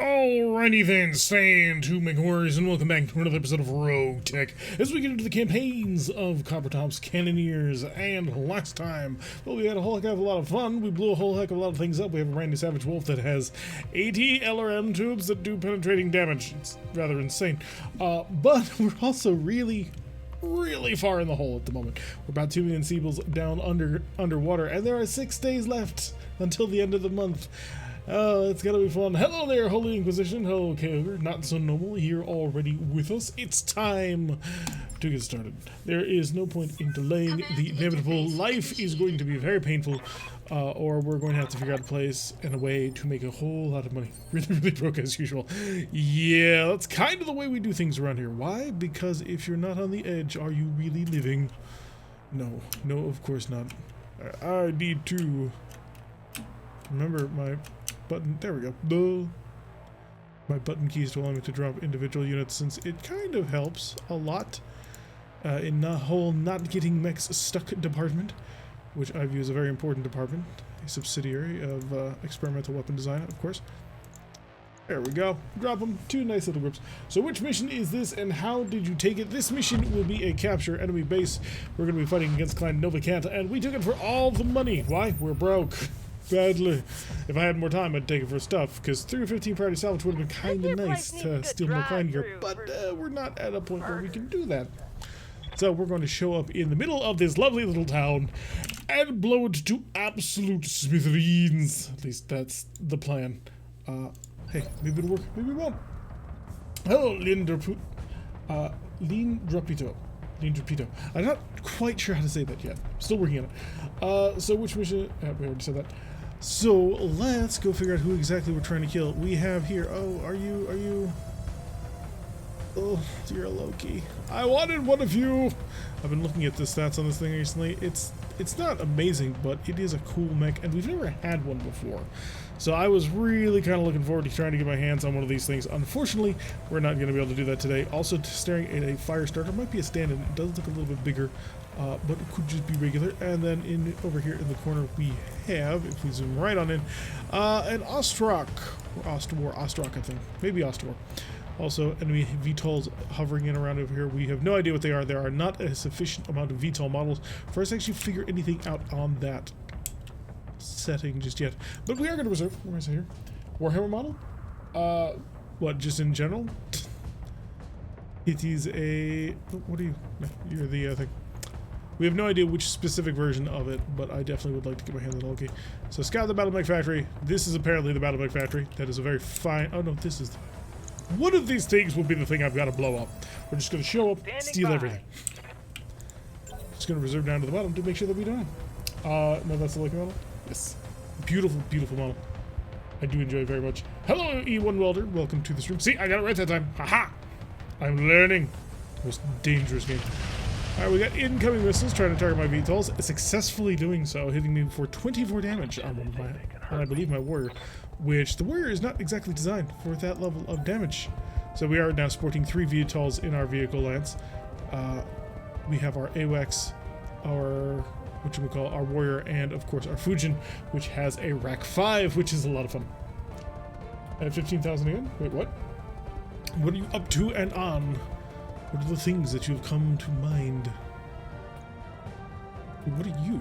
Alrighty then, stand to make warriors, and welcome back to another episode of RogueTech as we get into the campaigns of Coppertop's Cannoneers. And last time, well, we had a whole heck of a lot of fun. We blew a whole heck of a lot of things up. We have a brand new Savage Wolf that has 80 LRM tubes that do penetrating damage. It's rather insane. But we're also really far in the hole at the moment. We're about 2 million Seabills down underwater, and there are 6 days left until the end of the month. Oh, it's gonna be fun. Hello there, Holy Inquisition. Hello, Kyogre. Not so noble here already with us. It's time to get started. There is no point in delaying the inevitable. Life is going to be very painful, or we're going to have to figure out a place and a way to make a whole lot of money. Really broke as usual. Yeah, that's kind of the way we do things around here. Why? Because if you're not on the edge, are you really living? No, of course not. I need to remember my button. There we go. My button keys to allow me to drop individual units, since it kind of helps a lot in the whole not getting mechs stuck department, which I view as a very important department, a subsidiary of experimental weapon design, of course. There we go. Drop them. 2 nice little groups. So which mission is this, and how did you take it? This mission will be a capture enemy base. We're going to be fighting against Clan Novacanta, and we took it for all the money. Why? We're broke. Badly. If I had more time, I'd take it for stuff, because 315 priority salvage would have been kind of nice to steal more clan gear, but we're not at a point where we can do that. So we're going to show up in the middle of this lovely little town and blow it to absolute smithereens. At least that's the plan. Hey, maybe it'll work, maybe it won't. Hello, Lindrupito. Lindrupito. I'm not quite sure how to say that yet. Still working on it. So which mission? We already said that. So let's go figure out who exactly we're trying to kill. We have here. Oh, are you? Oh, you're a Loki. I wanted one of you. I've been looking at the stats on this thing recently. It's not amazing, but it is a cool mech, and we've never had one before. So I was really kind of looking forward to trying to get my hands on one of these things. Unfortunately, we're not going to be able to do that today. Also, staring at a fire starter might be a stand-in. It does look a little bit bigger, but it could just be regular. And then over here in the corner we have, if we zoom right on in, an Ostrak, or Ostrak, I think. Maybe Ostwar. Also, enemy VTOLs hovering in around over here. We have no idea what they are. There are not a sufficient amount of VTOL models for us to actually figure anything out on that setting just yet. But we are going to reserve, where is it here? Warhammer model? What, just in general? It is a, what are you? No, you're the thing. We have no idea which specific version of it, but I definitely would like to get my hands on it. Okay, so scout the BattleTech factory. This is apparently the BattleTech factory. That is a very fine, oh no, this is the, one of these things will be the thing I've got to blow up. We're just going to show up, steal everything. Just going to reserve down to the bottom to make sure that we don't have. No, that's the Loki model? Yes. Beautiful, beautiful model. I do enjoy it very much. Hello, E1 Welder. Welcome to the stream. See, I got it right that time. Haha! I'm learning. Most dangerous game. Alright, we got incoming missiles trying to target my VTOLs. Successfully doing so, hitting me for 24 damage on one of my, and I believe my warrior, which the warrior is not exactly designed for that level of damage. So we are now sporting 3 VTOLs in our vehicle lance. We have our AWACS, our our warrior, and of course our Fujin, which has a Rack 5, which is a lot of fun. I have 15,000 again? Wait, what? What are you up to and on? What are the things that you've come to mind? What are you?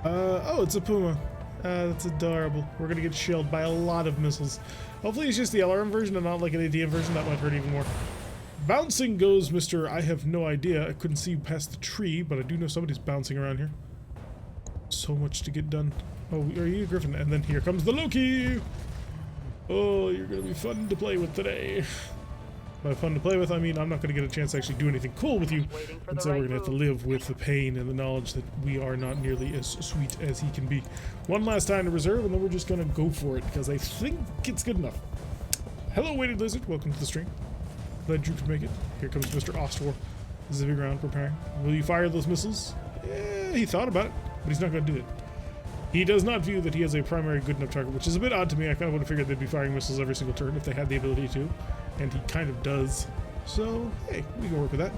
Oh, it's a Puma. That's adorable. We're gonna get shelled by a lot of missiles. Hopefully it's just the LRM version and not like an ADM version. That might hurt even more. Bouncing goes Mr. I have no idea. I couldn't see you past the tree, but I do know somebody's bouncing around here. So much to get done. Oh, are you a Griffin? And then here comes the Loki! Oh, you're gonna be fun to play with today. By fun to play with, I mean I'm not gonna get a chance to actually do anything cool with you, and so we're gonna have to live with the pain and the knowledge that we are not nearly as sweet as he can be. One last time to reserve, and then we're just gonna go for it, because I think it's good enough. Hello, Weighted Lizard. Welcome to the stream. Glad you could make it. Here comes Mr. Ostwar. Zipping around, preparing. Will you fire those missiles? He thought about it, but he's not going to do it. He does not view that he has a primary good enough target, which is a bit odd to me. I kind of would have figured they'd be firing missiles every single turn if they had the ability to, and he kind of does. So, hey, we can work with that.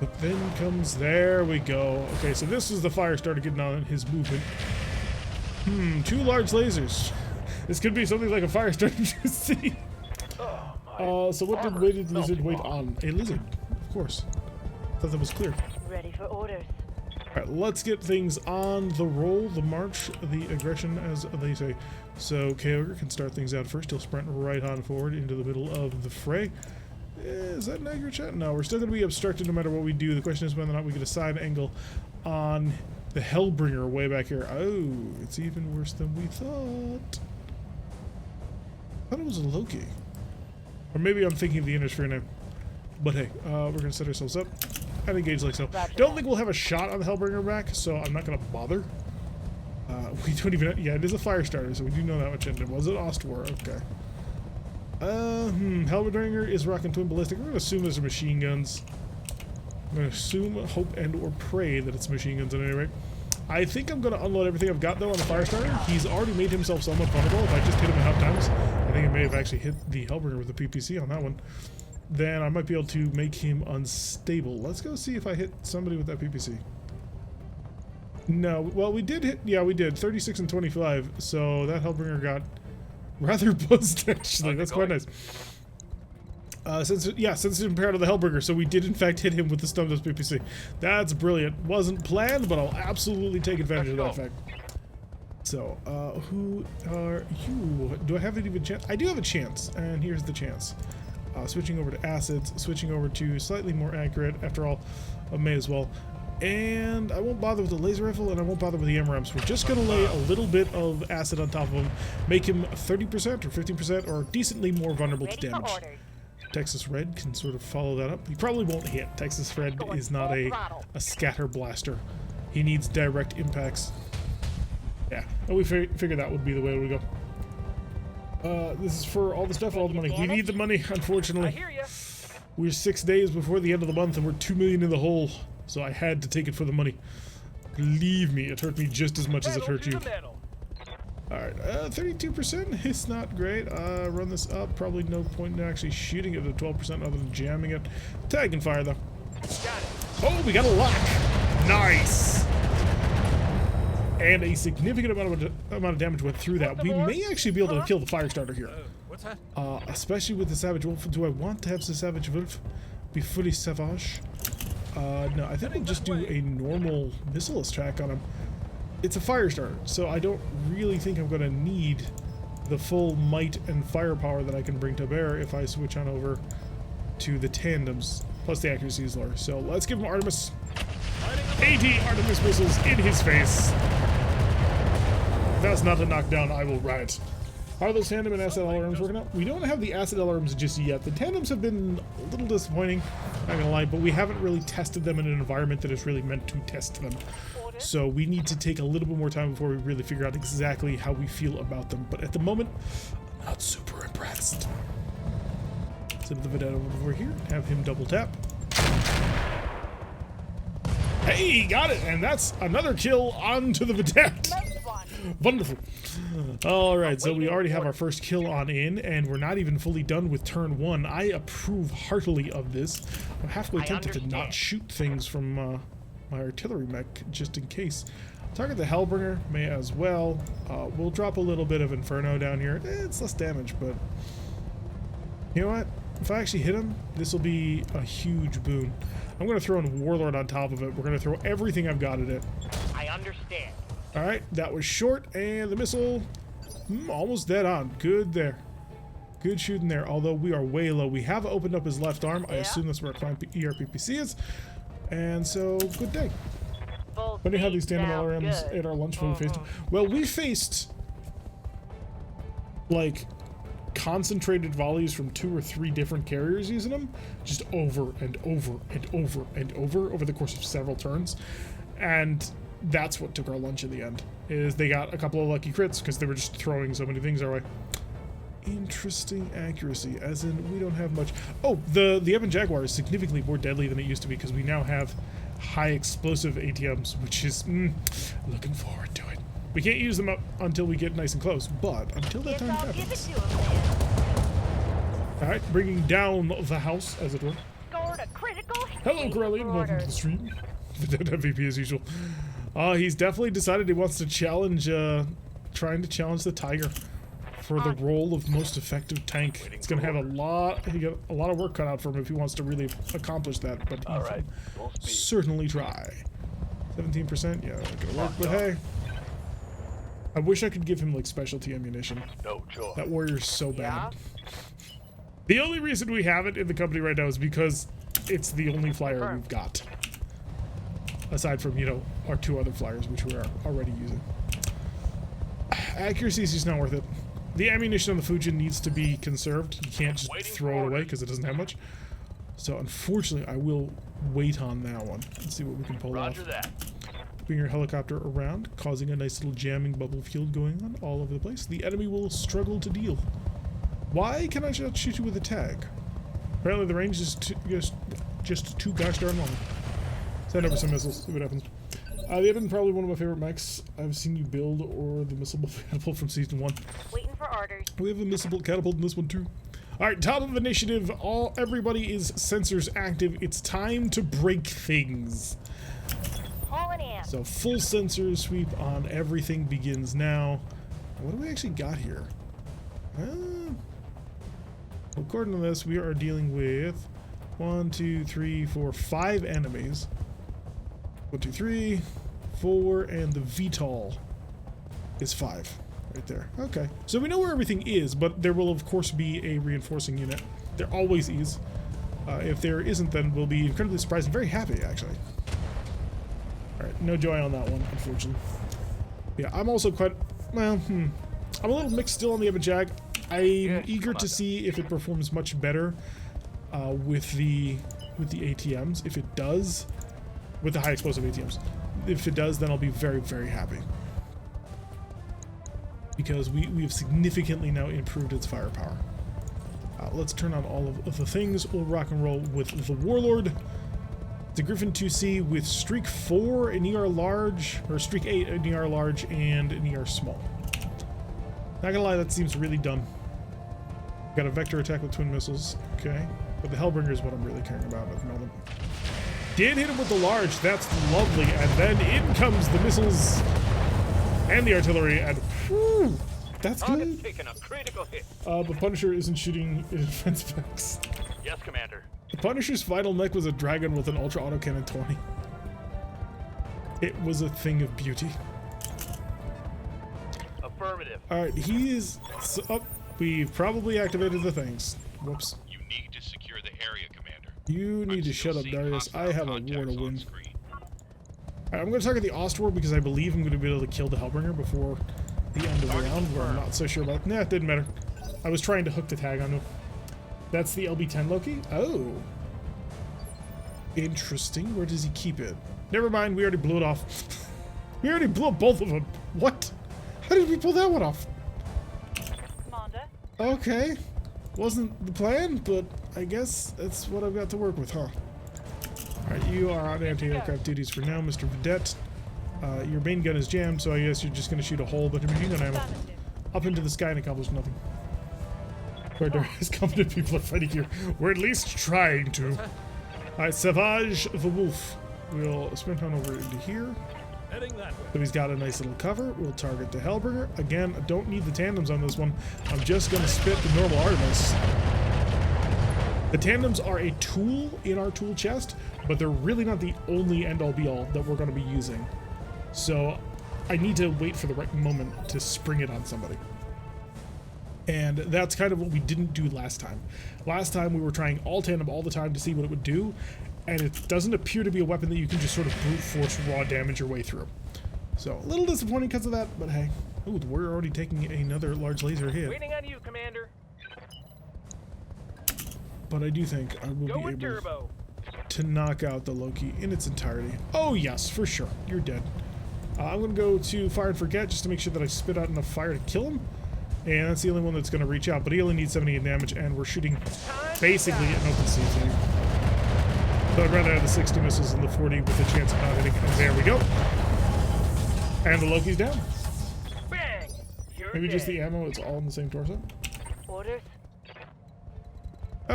But then comes, there we go. Okay, so this is the fire starter getting on his movement. 2 large lasers. This could be something like a fire starting to see. So what did weighted lizard wait on? A lizard, of course. Thought that was clear. Ready for orders. Alright, let's get things on the roll, the march, the aggression, as they say. So Kyogre can start things out first. He'll sprint right on forward into the middle of the fray. Is that an accurate shot? No, we're still going to be obstructed no matter what we do. The question is whether or not we get a side angle on the Hellbringer way back here. Oh, it's even worse than we thought. I thought it was a Loki. Or maybe I'm thinking of the Innisphere now. But hey, we're going to set ourselves up and engage like so. Don't think we'll have a shot on the Hellbringer back, so I'm not going to bother. We don't even... Yeah, it is a fire starter, so we do know that much. And was it Ostwar? Okay. Hellbringer is rocking twin ballistic. We're going to assume there's machine guns. I'm going to assume, hope, and or pray that it's machine guns at any rate. I think I'm going to unload everything I've got, though, on the fire starter. He's already made himself somewhat vulnerable. If I just hit him enough times, I think I may have actually hit the Hellbringer with the PPC on that one. Then I might be able to make him unstable. Let's go see if I hit somebody with that PPC. No, well, we did hit, yeah, we did, 36 and 25, so that Hellbringer got rather buzzed, actually. That's quite nice. Since it's compared to the Hellbringer, so we did in fact hit him with the Stun Dust PPC. That's brilliant. Wasn't planned, but I'll absolutely take advantage of that fact. So, who are you? Do I have any chance? I do have a chance, and here's the chance. Switching over to acids, switching over to slightly more accurate, after all, I may as well. And I won't bother with the laser rifle, and I won't bother with the MRMs. We're just going to lay a little bit of acid on top of him, make him 30% or 15% or decently more vulnerable to damage. Texas Red can sort of follow that up. He probably won't hit. Texas Red is not a scatter blaster. He needs direct impacts. Yeah, and we figured that would be the way we go. This is for all the stuff or all the money? We need the money, unfortunately. We're 6 days before the end of the month and we're 2 million in the hole. So I had to take it for the money. Believe me, it hurt me just as much as it hurt you. Alright, 32%, it's not great. Run this up, probably no point in actually shooting it at 12% other than jamming it. Tag and fire though. Oh, we got a lock! Nice! And a significant amount of damage went through that. We may actually be able to kill the fire starter here. What's that? Especially with the Savage Wolf. Do I want to have the Savage Wolf be fully savage? No, I think we'll just do a normal missile attack on him. It's a fire starter, so I don't really think I'm going to need the full might and firepower that I can bring to bear if I switch on over to the tandems, plus the accuracy is lower. So let's give him Artemis. 80 Artemis missiles in his face. If that's not a knockdown, I will riot. Are those tandem and acid alarms working out? We don't have the acid alarms just yet. The tandems have been a little disappointing, not gonna lie, but we haven't really tested them in an environment that is really meant to test them. So we need to take a little bit more time before we really figure out exactly how we feel about them. But at the moment, I'm not super impressed. Send the Vedette over here, have him double tap. Hey, got it! And that's another kill onto the Vedette. Wonderful. Alright, so we already have our first kill on in, and we're not even fully done with turn one. I approve heartily of this. I'm halfway tempted to not shoot things from my artillery mech, just in case. Target the Hellbringer, may as well. We'll drop a little bit of Inferno down here. It's less damage, but... You know what? If I actually hit him, this will be a huge boon. I'm going to throw in Warlord on top of it. We're going to throw everything I've got at it. I understand. Alright, that was short, and the missile, almost dead on. Good there. Good shooting there, although we are way low. We have opened up his left arm. I assume that's where our client ERPPC is. And so, good day. When do you have these tandem LRMs at our lunch when we faced? Well, we faced, like, concentrated volleys from 2 or 3 different carriers using them, just over and over and over and over the course of several turns. And that's what took our lunch in the end, is they got a couple of lucky crits because they were just throwing so many things our way. Interesting accuracy, as in we don't have much. Oh, the Ebon Jaguar is significantly more deadly than it used to be because we now have high explosive ATMs, which is looking forward to it. We can't use them up until we get nice and close, but until that time happens. Alright, bringing down the house, as it were. Hello, Corellian, welcome to the stream. The dead MVP as usual. He's definitely decided he wants to challenge, trying to challenge the Tiger for the role of most effective tank. It's gonna have he got a lot of work cut out for him if he wants to really accomplish that, but he can certainly try. 17%, yeah, that could work, but hey. I wish I could give him like specialty ammunition. That warrior's so bad. The only reason we have it in the company right now is because it's the only flyer we've got. Aside from, you know, our 2 other flyers, which we are already using. Accuracy is just not worth it. The ammunition on the Fujin needs to be conserved. You can't just throw it away because it doesn't have much. So unfortunately, I will wait on that one. Let's see what we can pull off. Bring your helicopter around, causing a nice little jamming bubble field going on all over the place. The enemy will struggle to deal. Why can I just shoot you with a tag? Apparently the range is just too gosh darn long. Send over some missiles, see what happens. The Ebon, probably one of my favorite mechs I've seen you build, or the missile catapult from season 1. Waiting for orders. We have a missile catapult in this one too. Alright, top of initiative, everybody is sensors active. It's time to break things. So full sensor sweep on everything begins now. What do we actually got here? According to this, we are dealing with 1, 2, 3, 4, 5 enemies. 1, 2, 3, 4, and the VTOL is 5 right there. Okay, so we know where everything is, but there will of course be a reinforcing unit. There always is. If there isn't, then we'll be incredibly surprised and very happy, actually. Alright, no joy on that one, unfortunately. Yeah, I'm also quite, well, I'm a little mixed still on the Ebon Jag. I'm eager to see if it performs much better with the ATMs. If it does, with the high explosive ATMs. If it does, then I'll be very, very happy. Because we've significantly now improved its firepower. Let's turn on all of the things. We'll rock and roll with the Warlord. The Griffin 2C with Streak 4 in ER large, or Streak 8 in ER large and in ER small. Not gonna lie, that seems really dumb. Got a vector attack with twin missiles, okay. But the Hellbringer is what I'm really caring about at the moment. Did hit him with the large, that's lovely, and then in comes the missiles and the artillery, and whew, that's good. Taking a critical hit. The Punisher isn't shooting in defense specs. Yes, Commander. The Punisher's final mech was a dragon with an ultra autocannon 20. It was a thing of beauty. Affirmative. Alright, he is up. We've probably activated the things. Whoops. You need to secure the area, Commander. You need to shut up, Darius. I have a war to win. Alright, I'm going to target the Ostwar because I believe I'm going to be able to kill the Hellbringer before the end of the round, where I'm not so sure about. Nah, it didn't matter. I was trying to hook the tag on him. That's the LB-10 Loki? Oh. Interesting. Where does he keep it? Never mind, we already blew it off. We already blew up both of them. What? How did we pull that one off? Commander. Okay. Wasn't the plan, but I guess that's what I've got to work with, huh? Alright, you are on anti-aircraft duties for now, Mr. Vedette. Your main gun is jammed, so I guess you're just going to shoot a hole, but your machine gun ammo up into the sky and accomplish nothing. Where Darius competent people are fighting here. We're at least trying to. Alright, Savage the Wolf. We'll sprint on over into here. Heading that way. So he's got a nice little cover. We'll target the Hellbringer. Again, I don't need the tandems on this one. I'm just going to spit the normal Artemis. The tandems are a tool in our tool chest, but they're really not the only end-all be-all that we're going to be using. So I need to wait for the right moment to spring it on somebody. And that's kind of what we didn't do last time. Last time we were trying all tandem all the time to see what it would do, and it doesn't appear to be a weapon that you can just sort of brute force raw damage your way through. So a little disappointing because of that, but hey. Ooh, we're already taking another large laser hit. Waiting on you, Commander. But I do think I will be able to knock out the Loki in its entirety. Oh yes, for sure. You're dead. I'm going to go to Fire and Forget just to make sure that I spit out enough fire to kill him. And that's the only one that's going to reach out, but he only needs 78 damage, and we're shooting basically an open CT. So I'd rather have the 60 missiles than the 40 with a chance of not hitting. And there we go. And the Loki's down. Bang! Maybe just the ammo, it's all in the same torso? Orders.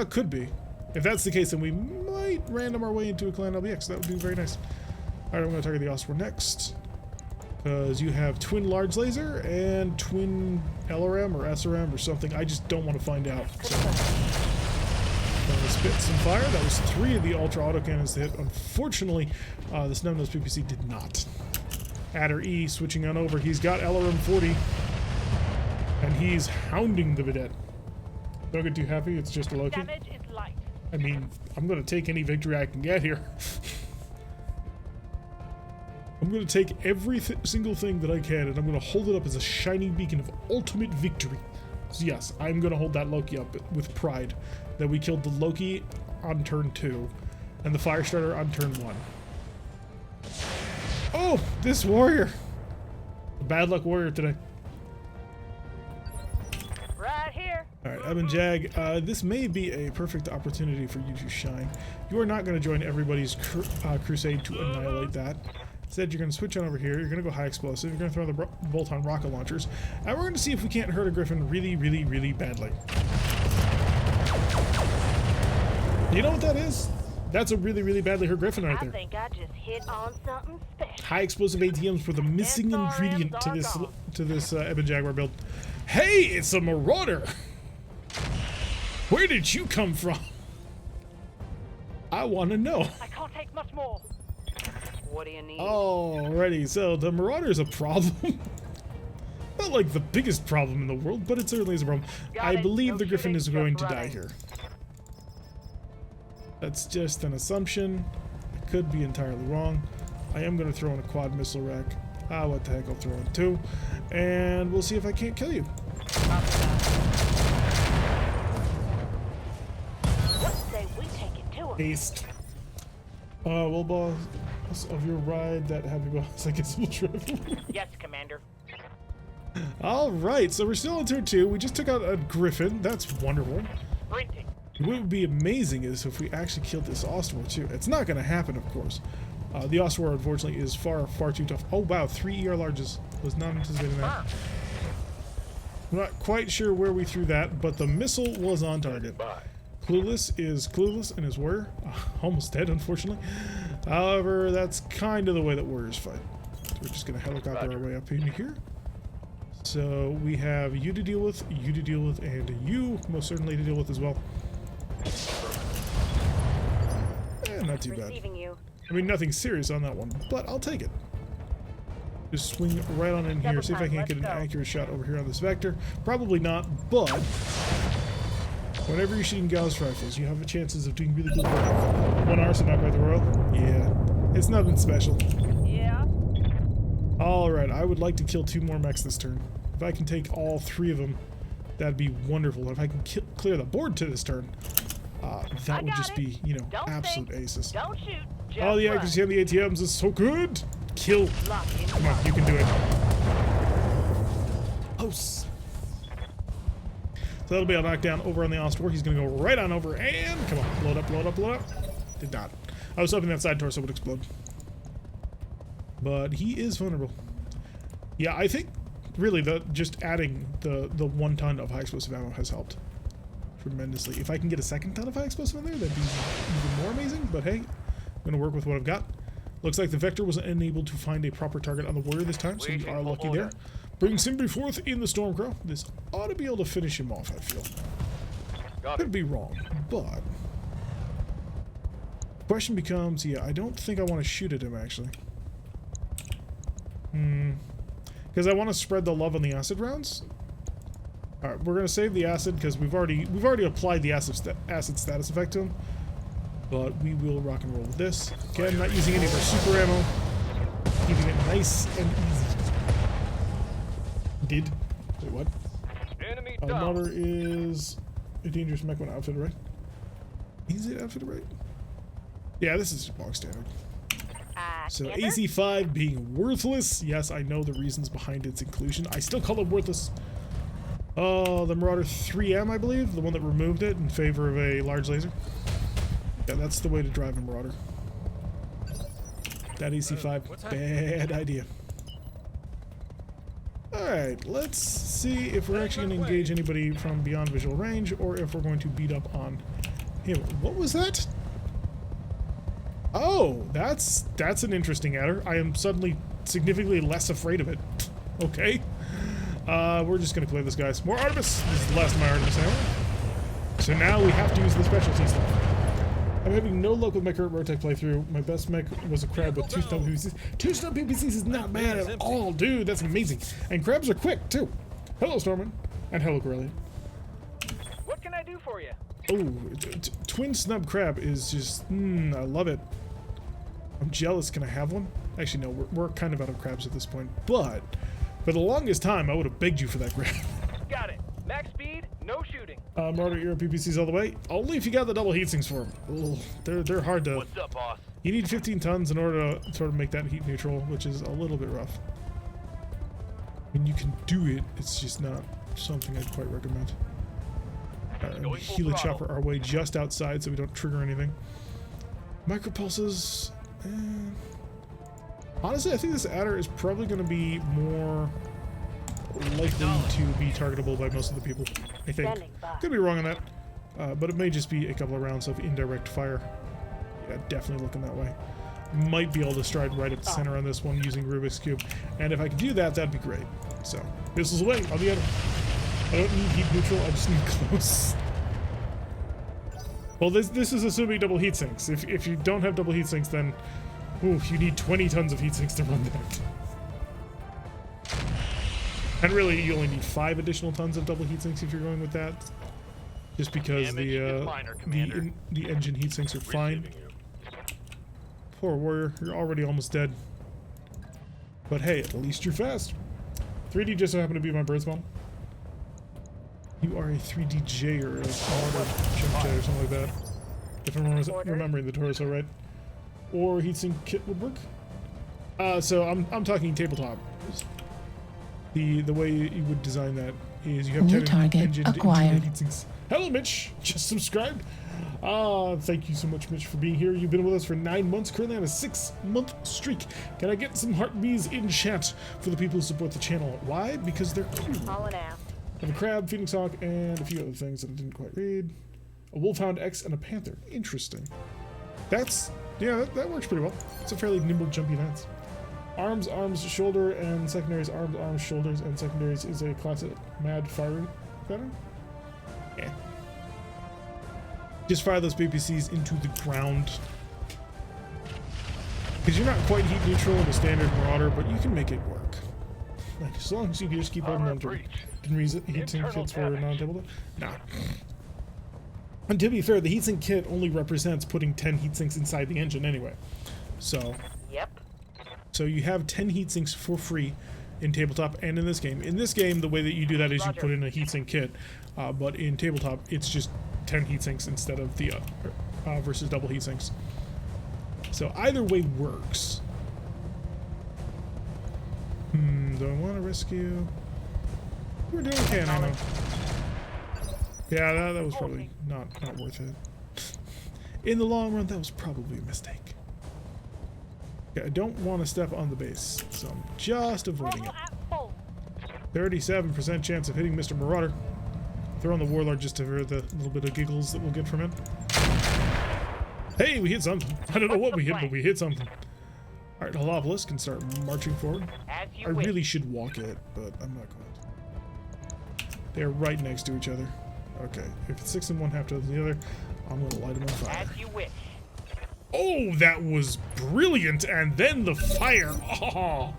Could be. If that's the case, then we might random our way into a Clan LBX. That would be very nice. Alright, I'm going to target the Ostwar next. Because you have twin large laser and twin LRM or SRM or something. I just don't want to find out. So, going to spit some fire. That was 3 of the ultra autocannons that hit. Unfortunately, the Snub-Nosed PPC did not. Adder E switching on over. He's got LRM 40. And he's hounding the Vedette. Don't get too happy. It's just a Loki. Damage is light. I mean, I'm going to take any victory I can get here. I'm going to take every single thing that I can, and I'm going to hold it up as a shining beacon of ultimate victory. So yes, I'm going to hold that Loki up with pride that we killed the Loki on turn 2 and the Firestarter on turn 1. Oh, this warrior. A bad luck warrior today. Right here. Alright, Ebon Jag, this may be a perfect opportunity for you to shine. You are not going to join everybody's crusade to annihilate that. Instead, you're going to switch on over here, you're going to go high explosive, you're going to throw the bolt-on rocket launchers, and we're going to see if we can't hurt a Griffin really, really, really badly. You know what that is? That's a really, really badly hurt Griffin right there. I think I just hit on something special. High explosive ATMs were the missing ingredient to this Ebon Jaguar build. Hey, it's a Marauder! Where did you come from? I want to know. I can't take much more. What do you need? Alrighty, so the Marauder is a problem. Not like the biggest problem in the world, but it certainly is a problem. I believe the Griffin is going to die here. That's just an assumption. I could be entirely wrong. I am going to throw in a quad missile rack. What the heck, I'll throw in 2. And we'll see if I can't kill you. What say we take it to him? Haste. Well, boss of your ride, that happy boss, I guess we'll travel. Yes, Commander. Alright, so we're still on turn 2. We just took out a Griffin. That's wonderful. Sprinting. What would be amazing is if we actually killed this Ostwar too. It's not going to happen, of course. The Ostwar, unfortunately, is far, far too tough. Oh, wow, 3 ER larges. Was not anticipating that. I'm not quite sure where we threw that, but the missile was on target. Clueless is clueless and is warrior. Almost dead, unfortunately. However, that's kind of the way that warriors fight. So we're just going to helicopter our way up in here. So we have you to deal with, and you most certainly to deal with as well. Not too bad. I mean, nothing serious on that one, but I'll take it. Just swing right on in here, see if I can't get an accurate shot over here on this vector. Probably not, but whenever you're shooting Gauss rifles, you have the chances of doing really good work. 1 arson knock by the Royal? Yeah, it's nothing special. Yeah. Alright, I would like to kill 2 more mechs this turn. If I can take all 3 of them, that'd be wonderful. If I can clear the board to this turn, that would just be, you know, absolute aces. Don't shoot. Oh, the accuracy on the ATMs is so good. Kill. Come on, you can do it. Oh. So that'll be a knockdown over on the Ostwar. He's going to go right on over and come on, blow it up, blow it up, blow it up. Did not. I was hoping that side torso would explode. But he is vulnerable. Yeah, I think really just adding the 1 ton of high explosive ammo has helped tremendously. If I can get a 2nd ton of high explosive in there, that'd be even more amazing. But hey, I'm going to work with what I've got. Looks like the Vector was unable to find a proper target on the warrior this time, so we are lucky there. Brings him forth in the Stormcrow. This ought to be able to finish him off, I feel. Could be wrong, but the question becomes, yeah, I don't think I want to shoot at him actually. Because I want to spread the love on the acid rounds. All right, we're gonna save the acid because we've already applied the acid status effect to him. But we will rock and roll with this. Again, not using any of our super ammo, keeping it nice and easy. Did wait what? Enemy Marauder is a dangerous mech when outfitted right. Is it outfitted right? Yeah, this is bog standard. So AC5 being worthless. Yes, I know the reasons behind its inclusion. I still call it worthless. Oh, the Marauder 3M, I believe, the one that removed it in favor of a large laser. Yeah, that's the way to drive a Marauder. That AC5, bad idea. Alright, let's see if we're actually going to engage anybody from beyond visual range, or if we're going to beat up on him. What was that? Oh, that's an interesting adder. I am suddenly significantly less afraid of it. Okay. We're just gonna clear this, guys. More Artemis! This is the last of my Artemis ammo. So now we have to use the specialty stuff. I'm having no luck with my current RogueTech playthrough. My best mech was a crab with 2 stun PPCs. 2 stun PPCs is not bad at all, dude. That's amazing. And crabs are quick, too. Hello, Stormin. And hello, Corellia. What can I do for you? Oh, twin snub crab is just, I love it. I'm jealous. Can I have one? Actually, no, we're kind of out of crabs at this point. But for the longest time, I would have begged you for that crab. Got it. Max speed, no shooting. Marauder Euro PPCs all the way. Only if you got the double heat sinks for them. They're hard to. What's up, boss? You need 15 tons in order to sort of make that heat neutral, which is a little bit rough. I mean, you can do it. It's just not something I'd quite recommend. Helix chopper our way just outside so we don't trigger anything. Micropulses. Honestly, I think this adder is probably going to be more likely to be targetable by most of the people, I think. Could be wrong on that, but it may just be a couple of rounds of indirect fire. Yeah, definitely looking that way. Might be able to stride right at the center on this one using Rubik's Cube, and if I could do that, that'd be great. So, missiles away on the other. I don't need heat neutral, I just need close. Well, this is assuming double heat sinks. If you don't have double heat sinks, then ooh, you need 20 tons of heat sinks to run that. And really, you only need 5 additional tons of double heat sinks if you're going with that. Just because the engine heat sinks are fine. Poor warrior, you're already almost dead. But hey, at least you're fast. 3D just so happened to be my bird spawn. You are a 3DJ or a jump jet or something like that. If I'm remembering the torso right. Or heatsink kit would work. So I'm talking tabletop. The way you would design that is you have new target acquired. Heatsinks. Hello, Mitch. Just subscribed. Thank you so much, Mitch, for being here. You've been with us for 9 months, currently on a 6-month streak. Can I get some heart bees in chat for the people who support the channel? Why? Because they're cool. Calling out. I have a crab, phoenix hawk, and a few other things that I didn't quite read. A wolfhound X and a panther. Interesting. Yeah, that works pretty well. It's a fairly nimble, jumpy lance. Arms, shoulder, and secondaries. Arms, shoulders, and secondaries is a classic mad firing pattern. Yeah. Just fire those PPCs into the ground. Because you're not quite heat neutral in the standard Marauder, but you can make it work. Like, as long as you can just keep holding on to it. Didn't read heatsink kits for non-tabletop? Nah. And to be fair, the heatsink kit only represents putting 10 heatsinks inside the engine anyway. So. Yep. So you have 10 heatsinks for free in tabletop and in this game. In this game, the way that you do that is you put in a heatsink kit, but in tabletop, it's just 10 heatsinks instead of the versus double heatsinks. So either way works. Do I want to rescue? We're doing okay now. Yeah, that was probably not worth it. In the long run, that was probably a mistake. Yeah, I don't want to step on the base, so I'm just avoiding it. 37% chance of hitting Mr. Marauder. Throw on the Warlord just to hear the little bit of giggles that we'll get from him. Hey, we hit something. I don't know what we hit, but we hit something. Alright, Holopolis can start marching forward. I really should walk it, but I'm not going to. They're right next to each other. Okay, if it's 6 in one, half dozen the other, I'm going to light them on fire. As you wish. Oh, that was brilliant! And then the fire! Oh.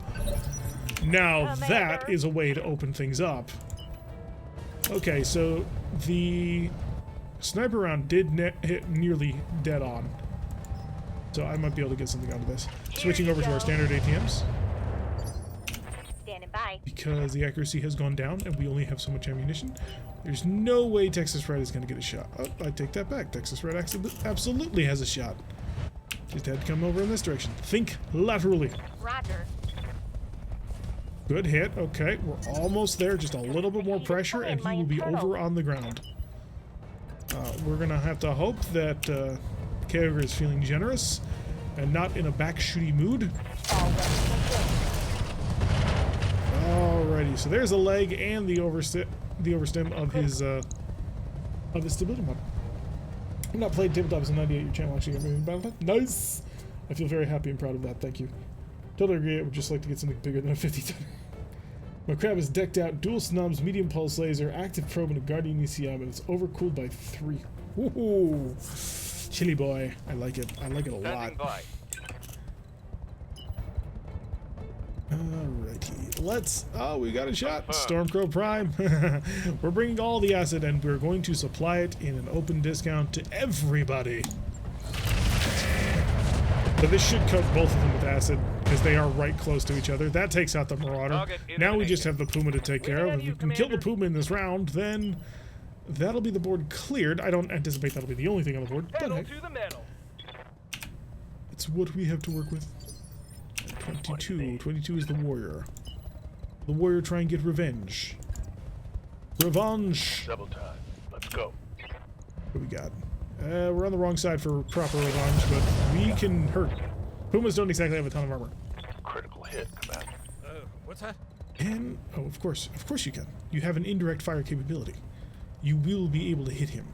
Now that is a way to open things up. Okay, so the sniper round did hit nearly dead on. So I might be able to get something out of this. Switching over to our standard ATMs. Standing by. Because the accuracy has gone down and we only have so much ammunition. There's no way Texas Red is going to get a shot. Oh, I take that back. Texas Red absolutely has a shot. Just had to come over in this direction. Think laterally. Roger. Good hit. Okay, we're almost there. Just a little bit more pressure and he will be over on the ground. We're going to have to hope that Jaguar is feeling generous and not in a back-shooty mood. Alrighty, so there's a leg and the overstem of his stability mod. I've not played tabletop since '98. Your channel actually got me in BattleTech. Nice! I feel very happy and proud of that. Thank you. Totally agree. I would just like to get something bigger than a 50-ton. My crab is decked out, dual snubs, medium pulse laser, active probe, and a guardian ECM, and it's overcooled by 3. Ooh, chilly boy. I like it. I like it a lot. Standing by. Alrighty, let's. Oh, we got a shot. Stormcrow Prime. We're bringing all the acid, and we're going to supply it in an open discount to everybody. So this should coat both of them with acid because they are right close to each other. That takes out the Marauder. Target Now we just eliminated. have the Puma to take care of. If we can kill the Puma in this round, then that'll be the board cleared. I don't anticipate that'll be the only thing on the board, but Pedal heck, to the metal. it's what we have to work with. 22. 22 is the warrior. The warrior try and get revenge. Revenge! Double time. Let's go. What do we got? We're on the wrong side for proper revenge, but we can hurt. Pumas don't exactly have a ton of armor. Critical hit, Commander. What's that? And, oh, of course you can. You have an indirect fire capability. You will be able to hit him.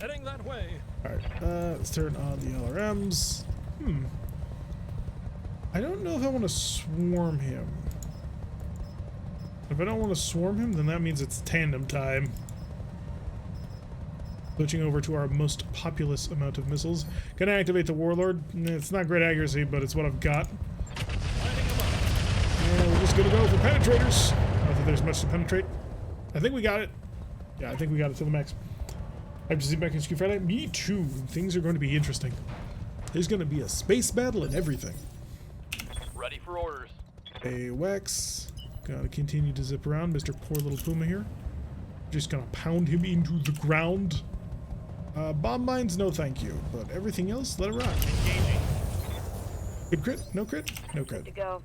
Heading that way. Alright, let's turn on the LRMs. I don't know if I want to swarm him. If I don't want to swarm him, then that means it's tandem time. Switching over to our most populous amount of missiles. Gonna activate the Warlord. It's not great accuracy, but it's what I've got. And we're just gonna go for penetrators. Not that there's much to penetrate. I think we got it. Yeah, I think we got it to the max. I've just seen back in Ski Friday. Me too. Things are going to be interesting. There's gonna be a space battle and everything. Ready for orders. AWACS. Gotta continue to zip around. Mr. Poor Little Puma here. Just gonna pound him into the ground. Bomb mines, no thank you. But everything else, let it rock. Engaging. Good crit? No crit? No Good to crit. go.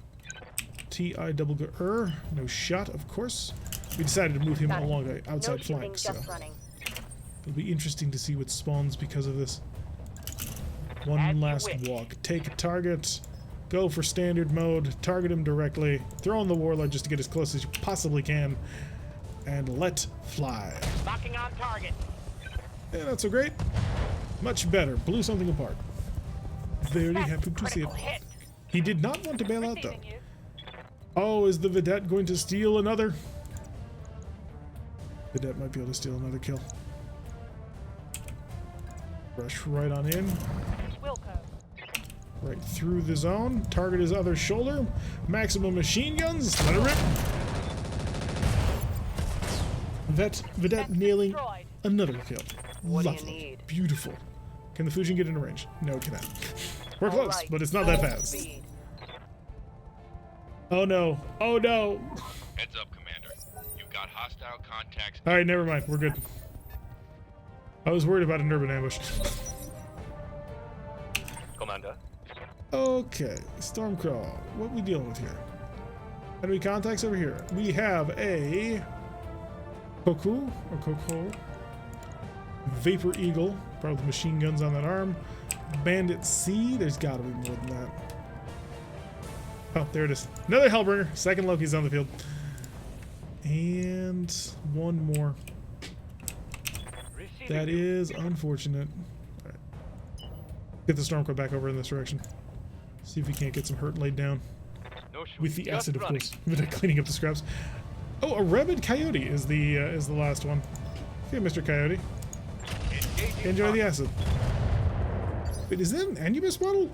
TI-double-G-R. No shot, of course. We decided to move him Got it. along the No outside shooting, flank, so just running. it'll be interesting to see what spawns because of this. As One you last wish. walk. Take a target. Go for standard mode. Target him directly. Throw in the Warlord just to get as close as you possibly can. And let fly. Locking on target. Yeah, not so great. Much better. Blew something apart. Very happy to see it. Critical hit. He did not want to bail out, though. Receiving you. Oh, is the Vedette going to steal another? Vedette might be able to steal another kill. Rush right on in. Wilco. Right through the zone. Target his other shoulder. Maximum machine guns. Let it rip. Vedette That's nailing destroyed. another kill. What do you Lovely. need? Beautiful. Can the Fujin get into range? No, it cannot. We're All close, right. but it's not that Full fast. speed. Oh no. Oh no. Heads up, Commander. You've got hostile contacts. Alright, never mind. We're good. I was worried about an urban ambush. Commander. Okay, Stormcrow. What we dealing with here? Enemy contacts over here. We have a Koku or Koko, Vapor Eagle, probably with machine guns on that arm. Bandit C. There's got to be more than that. Oh, there it is. Another Hellbringer. Second Loki's on the field. And one more. Receiving That you. is unfortunate. All right. Get the Stormcrow back over in this direction. See if we can't get some hurt laid down. No shooting. With the Just acid, of running. course. With cleaning up the scraps. Oh, a rabid coyote is the last one. Okay, Mr. Coyote. Engaging Enjoy the target. acid. Wait, is that an Anubis model?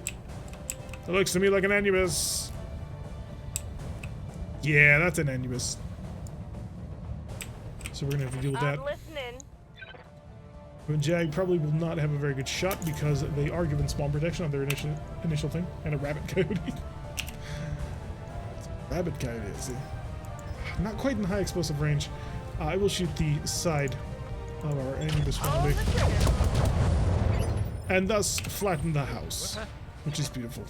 It looks to me like an Anubis. Yeah, that's an Anubis. So we're gonna have to deal with that. I'm listening. But Jag probably will not have a very good shot because they are given spawn protection on their initial thing, and a rabbit coyote. Rabbit coyote, I see. Not quite in high explosive range. I will shoot the side of our Anubis On family, the trigger. and thus flatten the house, which is beautiful.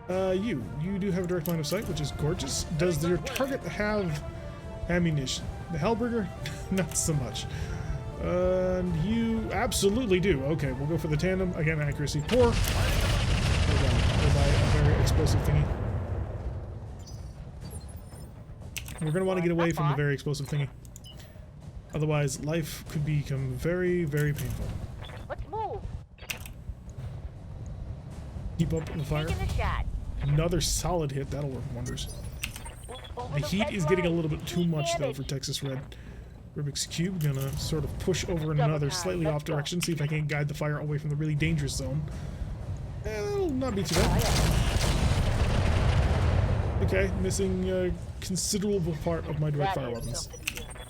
You do have a direct line of sight, which is gorgeous. Does your target have ammunition? The Hellbringer, not so much. You absolutely do. Okay, we'll go for the tandem. Again, accuracy poor. Hold on, we'll buy a very explosive thingy. We're going to want to get away from the very explosive thingy. Otherwise, life could become very, very painful. Let's move. Keep up the fire. Taking a shot. Another solid hit. That'll work wonders. Over The heat is getting a little bit too Heat much, though, damage. for Texas Red. Rubik's Cube gonna sort of push over in another slightly off direction, see if I can't guide the fire away from the really dangerous zone. That'll not be too bad. Okay, missing a considerable part of my direct fire weapons.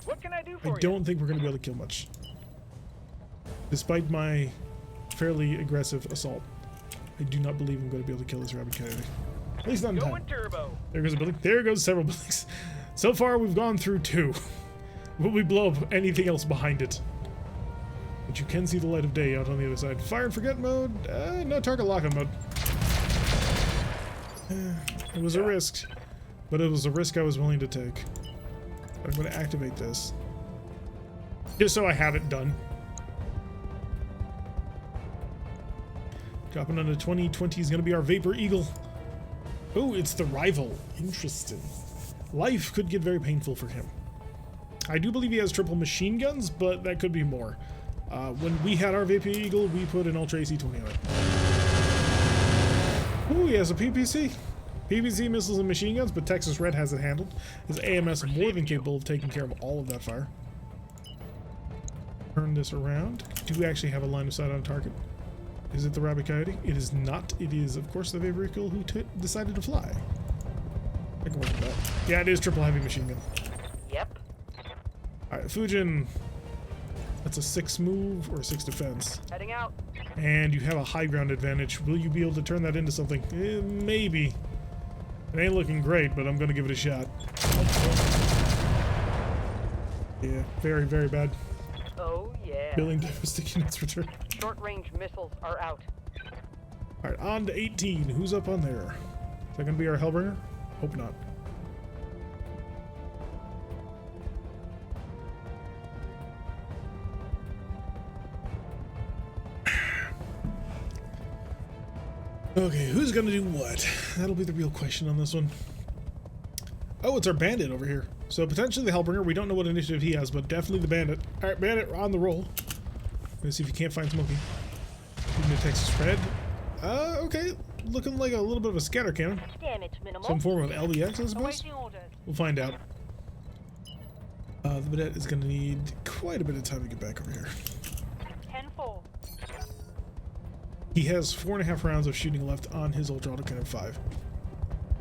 What can I do for I you? don't think we're gonna be able to kill much. Despite my fairly aggressive assault, I do not believe I'm going to be able to kill this rabbit coyote. At least not in time. Going turbo. There goes a building. There goes several buildings. So far, we've gone through 2. Will we blow up anything else behind it? But you can see the light of day out on the other side. Fire and forget mode? No, target lock-on mode. It was a risk, but it was a risk I was willing to take. I'm going to activate this. Just so I have it done. Dropping onto 2020 is going to be our Vapor Eagle. Oh, it's the rival. Interesting. Life could get very painful for him. I do believe he has triple machine guns, but that could be more. When we had our Vapor Eagle, we put an Ultra AC-20 on it. Ooh, he has a PPC. PPC missiles and machine guns, but Texas Red has it handled. His AMS is more than capable of taking care of all of that fire. Turn this around. Do we actually have a line of sight on target? Is it the rabbit coyote? It is not. It is, of course, the Vapor Eagle who decided to fly. I can work with that. Yeah, it is triple heavy machine gun. Yep. Alright, Fujin. That's a 6 move or a 6 defense. Heading out. And you have a high ground advantage. Will you be able to turn that into something? Maybe. It ain't looking great, but I'm going to give it a shot. Yeah, very, very bad. Oh, yeah. Billing sticky notes return. Short-range missiles are out. Alright, on to 18. Who's up on there? Is that going to be our Hellbringer? Hope not. Okay, who's gonna do what? That'll be the real question on this one. Oh, it's our bandit over here. So potentially the Hellbringer. We don't know what initiative he has, but definitely the bandit. Alright, bandit, on the roll. Let's see if you can't find Smokey. Even the Texas Red. Okay. Looking like a little bit of a scatter cannon. Damage minimal. Some form of LBX, I suppose. Awaiting orders. We'll find out. The bandit is gonna need quite a bit of time to get back over here. 10-4. He has 4.5 rounds of shooting left on his Ultra Autocannon 5.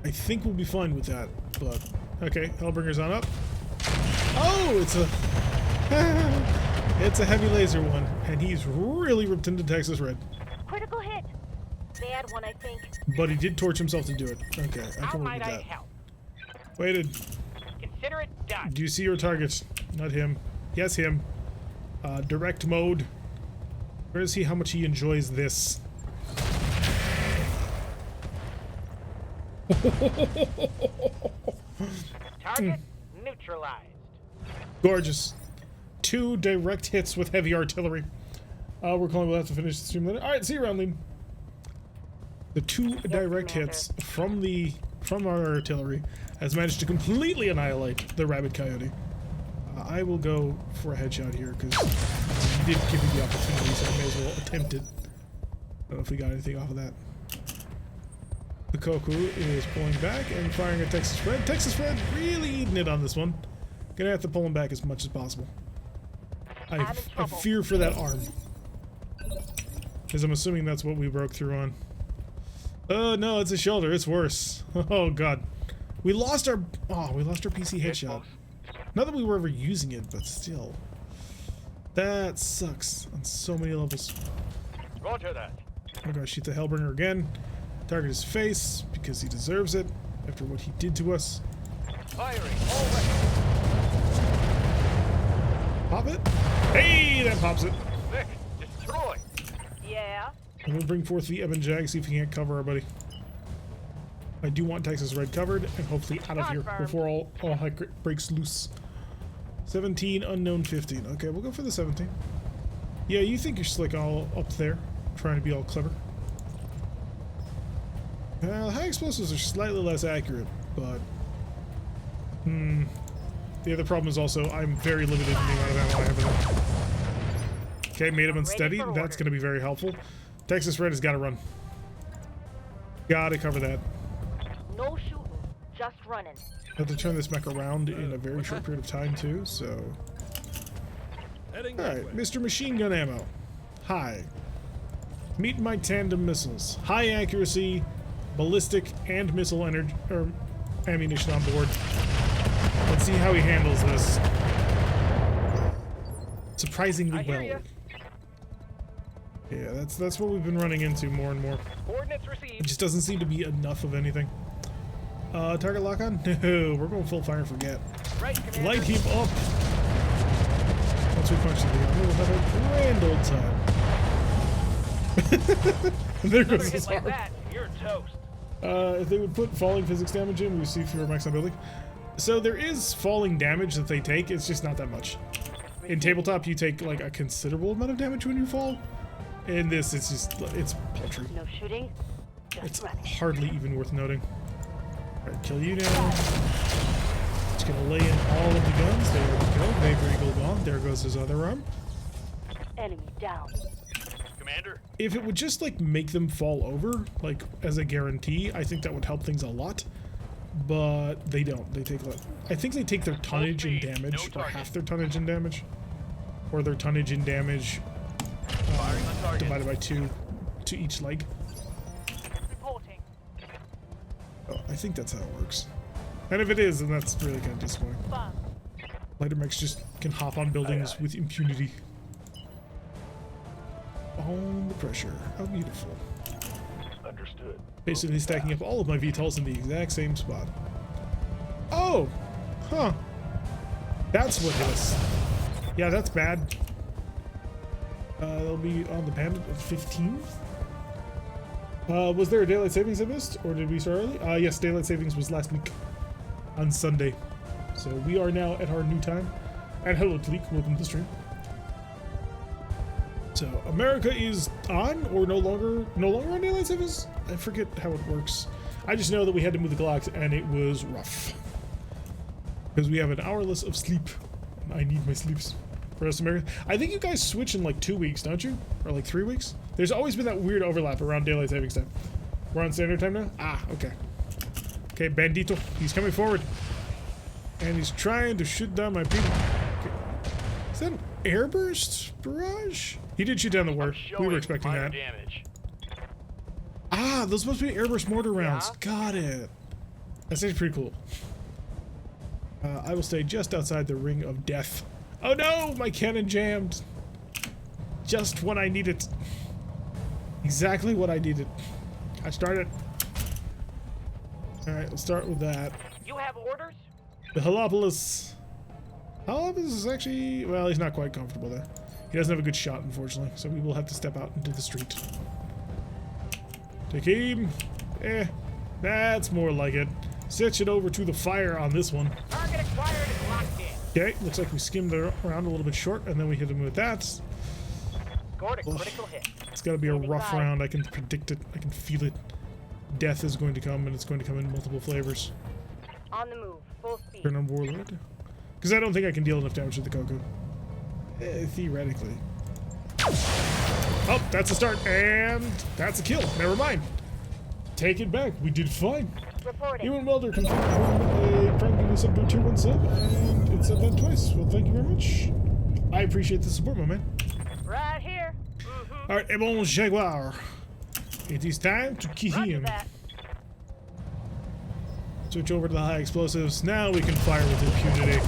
I think we'll be fine with that, but okay, Hellbringer's on up. Oh, it's a it's a heavy laser one, and he's really ripped into Texas Red. Critical hit. Bad one, I think. But he did torch himself to do it. Okay, I How can work might with I that. help? Waited. Consider it done. Do you see your target? Not him. Yes, him. Direct mode. Where is he? How much he enjoys this? Target neutralized. Gorgeous. 2 direct hits with heavy artillery. We're calling. We'll have to finish the stream later. All right, see you around, Liam. The 2 direct hits from our artillery has managed to completely annihilate the rabbit coyote. I will go for a headshot here because he did give me the opportunity, so I may as well attempt it. I don't know if we got anything off of that. The Koku is pulling back and firing at Texas Red. Texas Red really eating it on this one. Gonna have to pull him back as much as possible. I fear for that arm. Because I'm assuming that's what we broke through on. Oh no, it's a shoulder. It's worse. Oh god. We lost our PC headshot. Not that we were ever using it, but still. That sucks on so many levels. Roger that. I'm gonna shoot the Hellbringer again. Target his face because he deserves it after what he did to us. Firing all weapons. Pop it. Hey, that pops it. Vic, destroy. Yeah. I'm gonna bring forth the Ebon Jag, see if he can't cover our buddy. I do want Texas Red covered and hopefully out of here before all heck breaks loose. 17, unknown 15. Okay, we'll go for the 17. Yeah, you think you're slick all up there, trying to be all clever. High explosives are slightly less accurate, but the other problem is also I'm very limited in the amount of ammo I have in it. Okay, made him unsteady. That's going to be very helpful. Texas Red has got to run. Gotta cover that. No shooting, just running. I have to turn this mech around in a very short period of time too, so... Alright, Mr. Machine Gun Ammo. Hi. Meet my tandem missiles. High accuracy, ballistic, and missile energy, or ammunition on board. Let's see how he handles this. Surprisingly well. Yeah, that's what we've been running into more and more. Coordinates received. It just doesn't seem to be enough of anything. Target lock on? No, we're going full fire and forget. Right, Commander. Light him up! Once we punch the thing, we'll have a grand old time. There Another goes hit his like arm. that, you're toast. If they would put falling physics damage in, we see fewer max on building. So there is falling damage that they take, it's just not that much. In tabletop, you take like a considerable amount of damage when you fall. In this, it's just, it's paltry. No shooting, just It's running. hardly even worth noting. Alright, kill you now. Just gonna lay in all of the guns. There we go. Vapor Eagle gone. There goes his other arm. Enemy down. Commander. If it would just like make them fall over, like as a guarantee, I think that would help things a lot. But they don't. They take like, I think they take their tonnage in speed, damage, no or target. half their tonnage in damage, or their tonnage in damage Firing on target. divided by 2 to each leg. Reporting. Oh, I think that's how it works. And if it is, then that's really kind of disappointing. Bomb. Lighter mechs just can hop on buildings with impunity. On the pressure. How beautiful. Understood. Basically stacking up all of my VTOLs in the exact same spot. Oh! Huh. That's what hit us. Yeah, that's bad. They'll be on the Bandit at 15. Was there a daylight savings I missed? Or did we start early? Yes, daylight savings was last week. On Sunday. So we are now at our new time. And hello, Tleek. Welcome to the stream. So America is on or no longer on daylight savings? I forget how it works. I just know that we had to move the clocks and it was rough. Because we have an hour less of sleep. I need my sleeps. For us America. I think you guys switch in like 2 weeks, don't you? Or like 3 weeks? There's always been that weird overlap around daylight savings time. We're on standard time now? Ah, okay. Okay, Bandito. He's coming forward. And he's trying to shoot down my people. Okay. Is that an airburst barrage? He did shoot down the war. We were expecting that. Damage. Ah, those must be airburst mortar rounds. Got it. That's actually pretty cool. I will stay just outside the ring of death. Oh no, my cannon jammed. Just when I need it. Exactly what I needed. I started. Alright, let's start with that. You have orders? The Halopolis. Halopolis is actually, well, he's not quite comfortable there. He doesn't have a good shot, unfortunately, so we will have to step out into the street. Take aim. That's more like it. Switch it over to the fire on this one. Target acquired and locked in. Okay, looks like we skimmed around a little bit short, and then we hit him with that. Scored a critical hit. It's got to be a rough round. I can predict it. I can feel it. Death is going to come, and it's going to come in multiple flavors. On the move, full speed. Turn on Warlord. Because I don't think I can deal enough damage to the Coco. Theoretically. Oh, that's a start, and that's a kill. Never mind. Take it back. We did fine. Reporting. Ewan Welder confirmed a Prime Video sub to a tier 1 sub, and it said that twice. Well, thank you very much. I appreciate the support, my man. Right here. Alright, Ebon Jaguar. It is time to kill Roger him. that. Switch over to the high explosives. Now we can fire with impunity.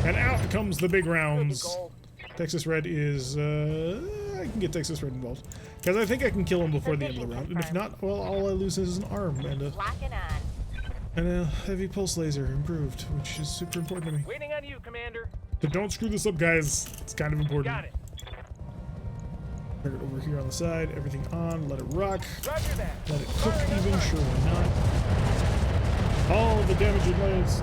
And out comes the big rounds. Goal. Texas Red is, I can get Texas Red involved. Because I think I can kill him before the end of the round. And if not, well, all I lose is an arm Locking on. and a heavy pulse laser improved, which is super important to me. Waiting on you, Commander. But don't screw this up, guys. It's kind of important. Got it. Turn it over here on the side. Everything on. Let it rock. Roger that. Let it cook even. Sure, why not? All the damage it lays.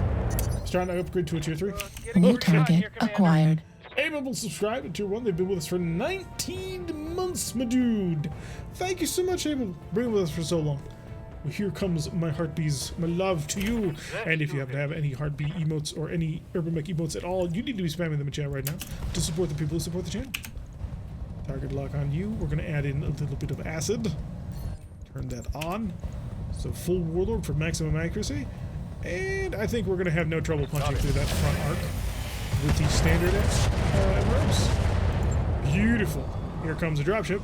Starting to upgrade to a tier 3. New target acquired. Able subscribe to tier 1. They've been with us for 19 months, my dude. Thank you so much, Abel. Being with us for so long. Well, here comes my heartbeats, my love to you. And if you happen to have any heartbeat emotes or any Urban Mech emotes at all, you need to be spamming them in chat right now to support the people who support the channel. Target lock on you. We're going to add in a little bit of acid. Turn that on. So full Warlord for maximum accuracy. And I think we're going to have no trouble punching through that front arc with the standard MROs. Beautiful. Here comes a dropship.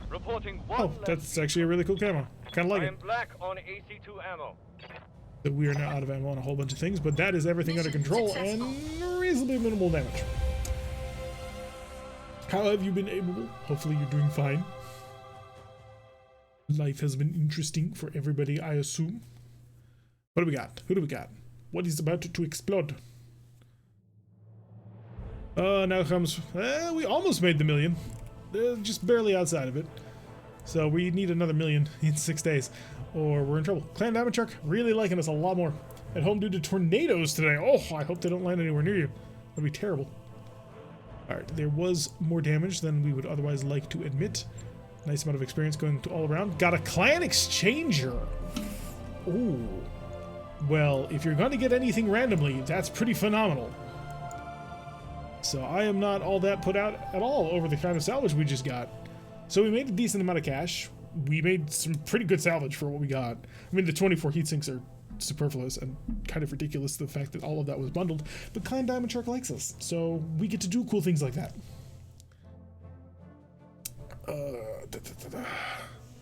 Reporting Oh, that's actually a really cool camo. Kind of like it. black on AC2 ammo. So we are now out of ammo on a whole bunch of things, but that is everything under control and reasonably minimal damage. How have you been, Ebon? Hopefully you're doing fine. Life has been interesting for everybody, I assume. What do we got? Who do we got? What is about to explode? Now comes... we almost made the million. Just barely outside of it. So we need another million in 6 days, or we're in trouble. Clan Diamond Truck really liking us a lot more. At home due to tornadoes today. Oh, I hope they don't land anywhere near you. That'd be terrible. Alright, there was more damage than we would otherwise like to admit. Nice amount of experience going to all around. Got a clan exchanger. Ooh. Well, if you're going to get anything randomly, that's pretty phenomenal. So I am not all that put out at all over the kind of salvage we just got. So we made a decent amount of cash. We made some pretty good salvage for what we got. I mean, the 24 heat sinks are superfluous and kind of ridiculous, the fact that all of that was bundled. But Clan Diamond Shark likes us, so we get to do cool things like that.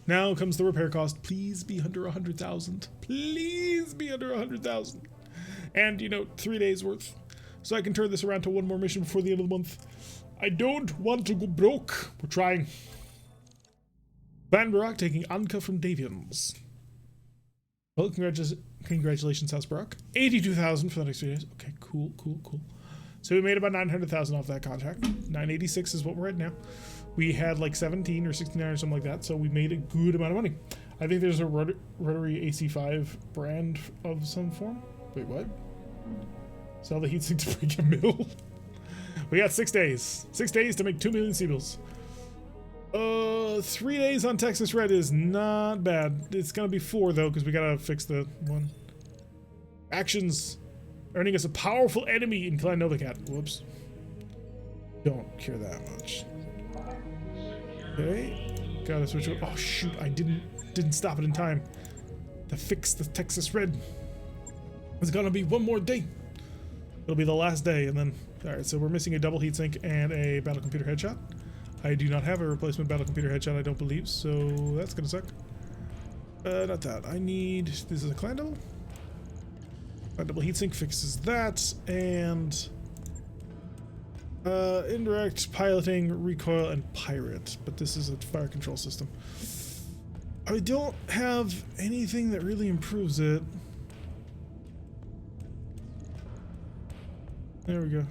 Now comes the repair cost. Please be under 100,000. Please be under 100,000. And, you know, 3 days worth. So I can turn this around to one more mission before the end of the month. I don't want to go broke. We're trying. Van Barak taking Anka from Davians. Well, congratulations, House Barak. 82,000 for the next 3 days. Okay, cool. So we made about 900,000 off that contract. 986 is what we're at now. We had like 17 or 69 or something like that, so we made a good amount of money. I think there's a rotary AC5 brand of some form. Wait, what? Sell the heatsink to break a mill. We got 6 days. 6 days to make 2 million Seabills. 3 days on Texas Red is not bad. It's gonna be 4 though, because we gotta fix the one. Actions. Earning us a powerful enemy in Clan Novacat. Whoops. Don't care that much. Okay. Gotta switch over. Oh shoot, I didn't stop it in time to fix the Texas Red. It's gonna be one more day. It'll be the last day, and then... Alright, so we're missing a double heatsink and a battle computer headshot. I do not have a replacement battle computer headshot, I don't believe, so that's gonna suck. Not that. I need... This is a clan double? Clan double heatsink fixes that, and... indirect, piloting, recoil, and pirate. But this is a fire control system. I don't have anything that really improves it. There we go.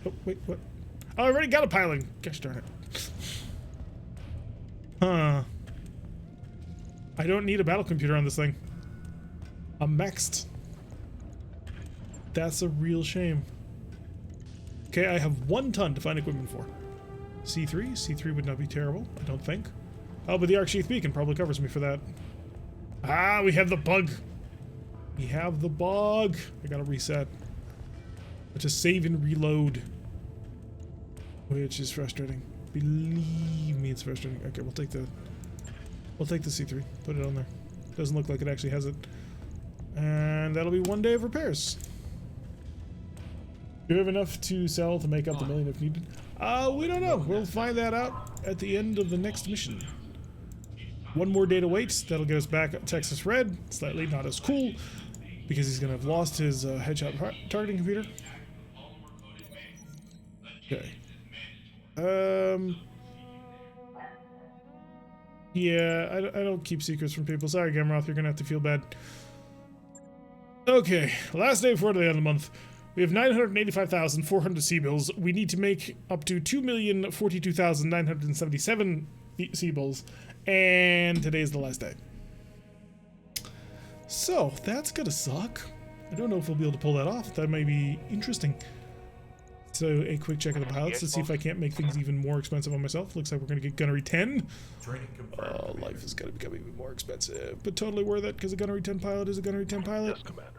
Oh, wait, what? Oh, I already got a piloting. Gosh darn it. Huh. I don't need a battle computer on this thing. I'm maxed. That's a real shame. Okay, I have 1 ton to find equipment for. C3? C3 would not be terrible, I don't think. Oh, but the Arc Sheath Beacon probably covers me for that. Ah, we have the bug. We have the bug. I gotta reset. Just save and reload. Which is frustrating. Believe me, it's frustrating. Okay, we'll take the C3. Put it on there. Doesn't look like it actually has it. And that'll be 1 day of repairs. Do we have enough to sell to make up the million if needed? We don't know. We'll find that out at the end of the next mission. 1 more day to wait. That'll get us back at Texas Red. Slightly not as cool, because he's going to have lost his headshot targeting computer. Okay. Yeah, I don't keep secrets from people. Sorry, Gamroth, you're going to have to feel bad. Okay, last day before the end of the month. We have 985,400 Seabills. We need to make up to 2,042,977 Seabills. And today is the last day. So, that's gonna suck. I don't know if we'll be able to pull that off. That may be interesting. So, a quick check of the pilots to see if I can't make things even more expensive on myself. Looks like we're gonna get Gunnery 10. Oh, life is gonna become even more expensive. But totally worth it, because a Gunnery 10 pilot is a Gunnery 10 pilot. Yes, Commander.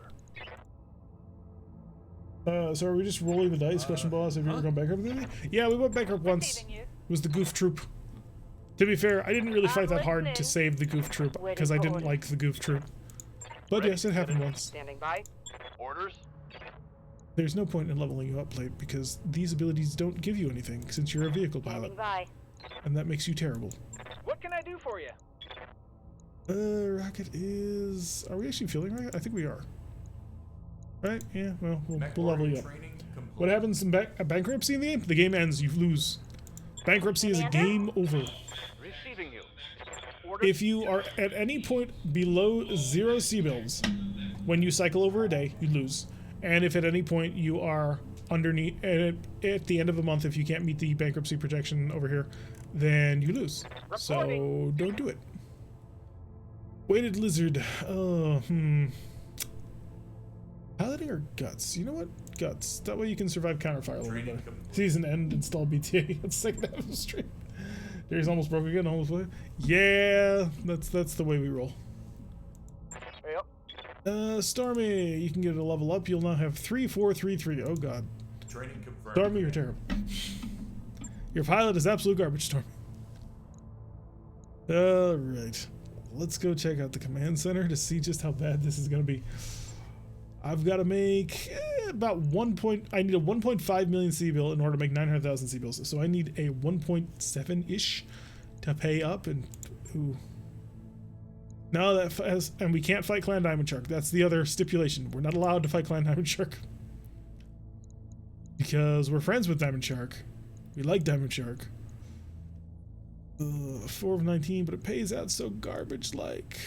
So are we just rolling the dice? Question boss, have you ever gone bankrupt with anything? Yeah, we went bankrupt once. It was the Goof Troop. To be fair, I didn't really fight that hard to listening. save the goof troop because I didn't like the goof troop. But yes, it happened once. Standing by. Orders? There's no point in leveling you up, Plate, because these abilities don't give you anything since you're a vehicle pilot, Standing by. and that makes you terrible. What can I do for you? Rocket is... Are we actually feeling right? I think we are. Right? Yeah, well, we'll level you up. What happens in bankruptcy in the game? The game ends, you lose. Bankruptcy is a game over. Receiving you. Orders? If you are at any point below 0 C-bills, when you cycle over a day, you lose. And if at any point you are underneath, at the end of the month, if you can't meet the bankruptcy protection over here, then you lose. So don't do it. Weighted lizard. Piloting or guts? You know what? Guts. That way you can survive counterfire a little bit better. Season end, install BTA. Let's second half of the stream. There's almost broke again, almost broke. Yeah, that's the way we roll. Yep. Stormy, you can get a level up. You'll now have 3, 4, 3, 3. Oh god. Training confirmed. Stormy, you're terrible. Your pilot is absolute garbage, Stormy. Alright. Let's go check out the command center to see just how bad this is going to be. I've got to make about I need a 1.5 million C-bill in order to make 900,000 C-bills. So I need a 1.7-ish to pay up, and ooh. No, and we can't fight Clan Diamond Shark. That's the other stipulation. We're not allowed to fight Clan Diamond Shark. Because we're friends with Diamond Shark. We like Diamond Shark. 4 of 19, but it pays out so garbage-like.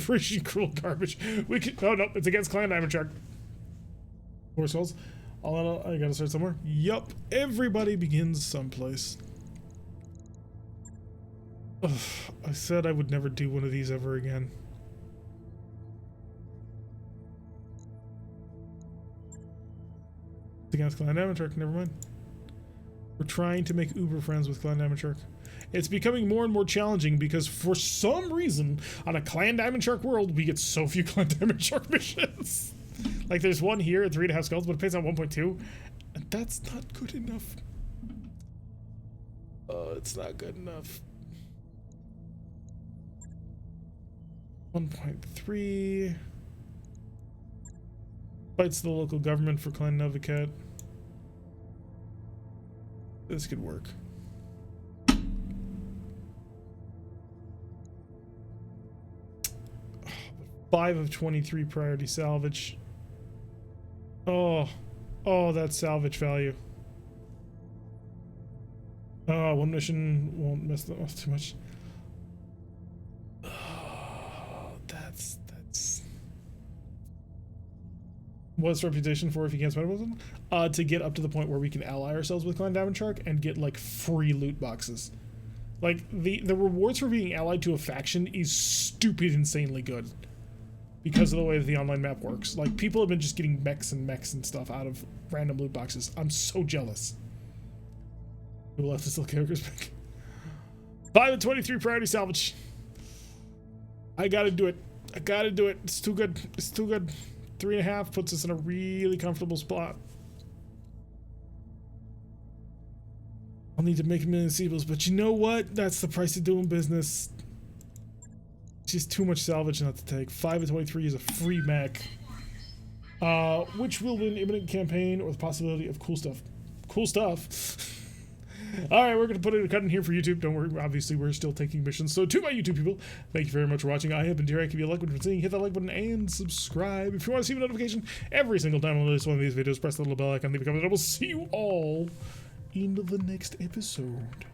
Pretty cruel garbage. We could. Oh no, it's against Clan Diamond Shark. 4 souls. I gotta start somewhere. Yup. Everybody begins someplace. Ugh, I said I would never do one of these ever again. It's against Clan Diamond Shark. Never mind. We're trying to make uber friends with Clan Diamond Shark. It's becoming more and more challenging because for some reason on a Clan Diamond Shark world we get so few Clan Diamond Shark missions. Like there's one here at 3.5 skulls, but it pays out 1.2, and that's not good enough. It's not good enough. 1.3 fights the local government for Clan Novicat. This could work. 5 of 23 priority salvage. Oh, that's salvage value. Oh, one mission won't mess that up too much. Oh, that's what's reputation for if you can't spend with them? To get up to the point where we can ally ourselves with Clan Diamond Shark and get like free loot boxes. Like the rewards for being allied to a faction is stupid insanely good. Because of the way that the online map works. Like, people have been just getting mechs and stuff out of random loot boxes. I'm so jealous. Who left the still characters back? 5 of 23 priority salvage. I gotta do it. I gotta do it. It's too good. It's too good. 3.5 puts us in a really comfortable spot. I'll need to make 1 million C-bills, but you know what? That's the price of doing business. Just too much salvage not to take. 5 of 23 is a free mech. Which will win imminent campaign or the possibility of cool stuff. Cool stuff. Alright, we're going to put a cut in here for YouTube. Don't worry, obviously we're still taking missions. So to my YouTube people, thank you very much for watching. I have been Derek. If you like what you're seeing, hit that like button and subscribe. If you want to see a notification every single time I release one of these videos, press the little bell icon, leave a comment, and I will see you all in the next episode.